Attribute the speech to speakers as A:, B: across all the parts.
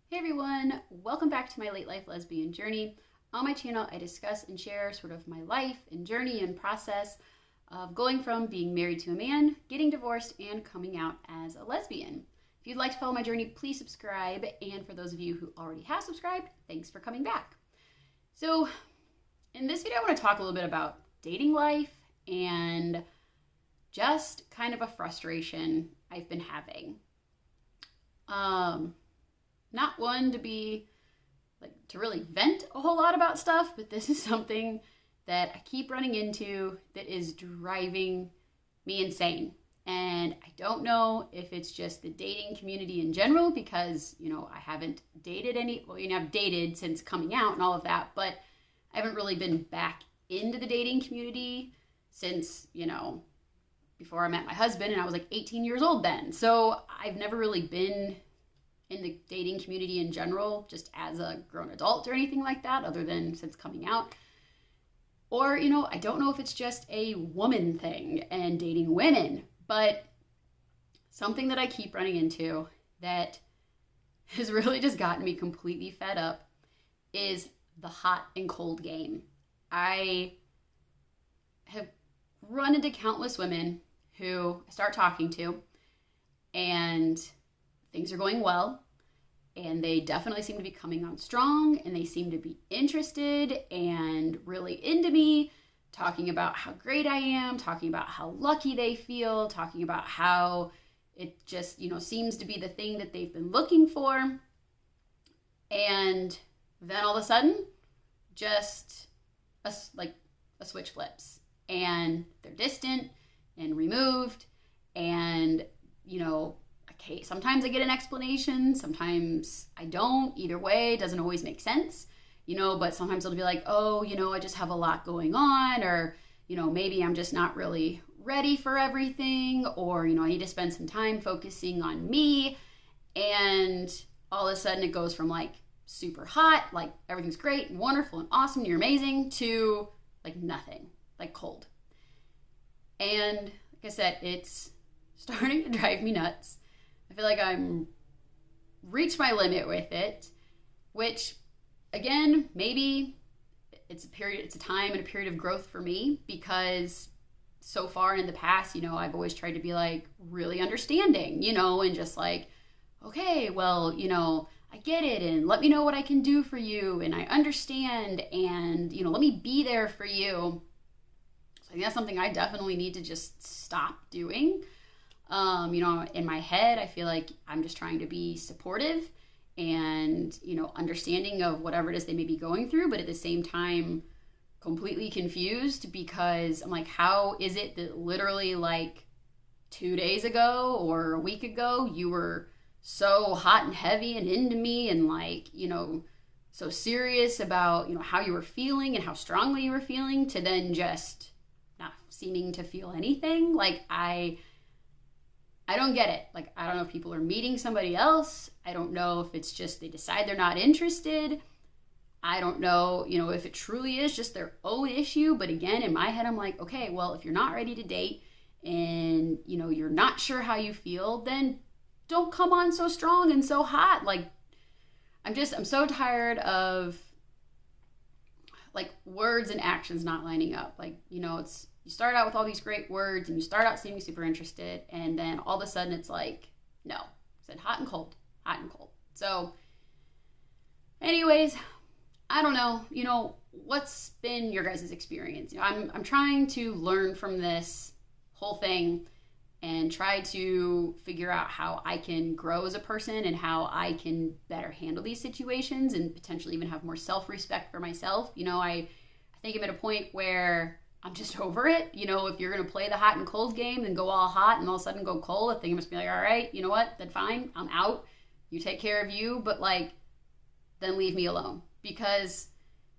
A: Hey everyone, welcome back to my late life lesbian journey. On my channel, I discuss and share sort of my life and journey and process of going from being married to a man, getting divorced, and coming out as a lesbian. If you'd like to follow my journey, please subscribe. And for those of you who already have subscribed, thanks for coming back. So in this video, I want to talk a little bit about dating life and just kind of a frustration I've been having. Not one to be to really vent a whole lot about stuff, but this is something that I keep running into that is driving me insane. And I don't know if it's just the dating community in general, because, I haven't dated I've dated since coming out and all of that, but I haven't really been back into the dating community since, before I met my husband, and I was like 18 years old then. So I've never really been in the dating community in general, just as a grown adult or anything like that, other than since coming out. Or, I don't know if it's just a woman thing and dating women, but something that I keep running into that has really just gotten me completely fed up is the hot and cold game. I have run into countless women who I start talking to, and things are going well, and they definitely seem to be coming on strong, and they seem to be interested and really into me, talking about how great I am, talking about how lucky they feel, talking about how it just, seems to be the thing that they've been looking for. And then all of a sudden, just a switch flips, and they're distant and removed, and, okay, sometimes I get an explanation, sometimes I don't. Either way, it doesn't always make sense, but sometimes it'll be like, oh, I just have a lot going on, or, maybe I'm just not really ready for everything, or, I need to spend some time focusing on me. And all of a sudden it goes from super hot, everything's great and wonderful and awesome and you're amazing, to nothing, cold. And like I said, it's starting to drive me nuts. I feel like I'm reached my limit with it, which, again, maybe it's a time and a period of growth for me, because so far in the past, I've always tried to be really understanding, and just okay, well, I get it, and let me know what I can do for you, and I understand, and, let me be there for you. So I think that's something I definitely need to just stop doing. In my head, I feel like I'm just trying to be supportive and, understanding of whatever it is they may be going through, but at the same time, completely confused, because I'm how is it that literally 2 days ago or a week ago, you were so hot and heavy and into me and so serious about, how you were feeling and how strongly you were feeling, to then just not seeming to feel anything. I don't get it. I don't know if people are meeting somebody else. I don't know if it's just they decide they're not interested. I don't know, if it truly is just their own issue. But again, in my head, I'm okay, well, if you're not ready to date and, you're not sure how you feel, then don't come on so strong and so hot. I'm so tired of words and actions not lining up. It's, you start out with all these great words and you start out seeming super interested, and then all of a sudden it's no. I said hot and cold, hot and cold. So anyways, I don't know, what's been your guys' experience? I'm trying to learn from this whole thing and try to figure out how I can grow as a person and how I can better handle these situations and potentially even have more self-respect for myself. I think I'm at a point where I'm just over it. If you're going to play the hot and cold game and go all hot and all of a sudden go cold, I think I must be all right, you know what, then fine, I'm out. You take care of you, but then leave me alone. Because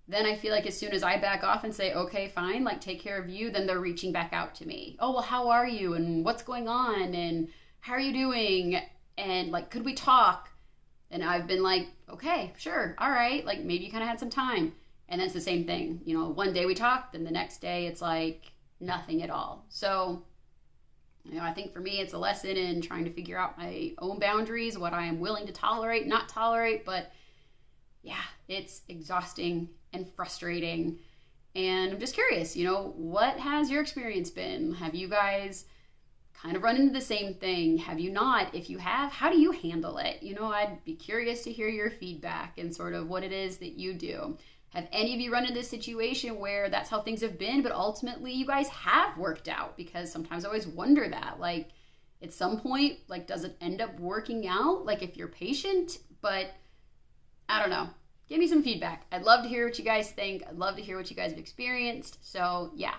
A: then I feel as soon as I back off and say, okay, fine, take care of you, then they're reaching back out to me. Oh, well, how are you? And what's going on? And how are you doing? And could we talk? And I've been okay, sure, all right. Maybe you kind of had some time. And then it's the same thing. One day we talk, then the next day it's nothing at all. So I think for me, it's a lesson in trying to figure out my own boundaries, what I am willing to tolerate, not tolerate. But yeah, it's exhausting and frustrating. And I'm just curious, what has your experience been? Have you guys kind of run into the same thing? Have you not? If you have, how do you handle it? I'd be curious to hear your feedback and sort of what it is that you do. Have any of you run into a situation where that's how things have been, but ultimately you guys have worked out? Because sometimes I always wonder that, like, at some point, like, does it end up working out? Like, if you're patient, but I don't know. Give me some feedback. I'd love to hear what you guys think. I'd love to hear what you guys have experienced. So yeah,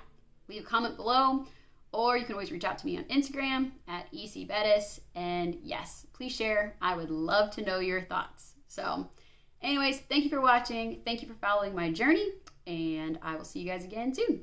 A: leave a comment below. Or you can always reach out to me on Instagram at @ecbettis. And yes, please share. I would love to know your thoughts. So anyways, thank you for watching. Thank you for following my journey. And I will see you guys again soon.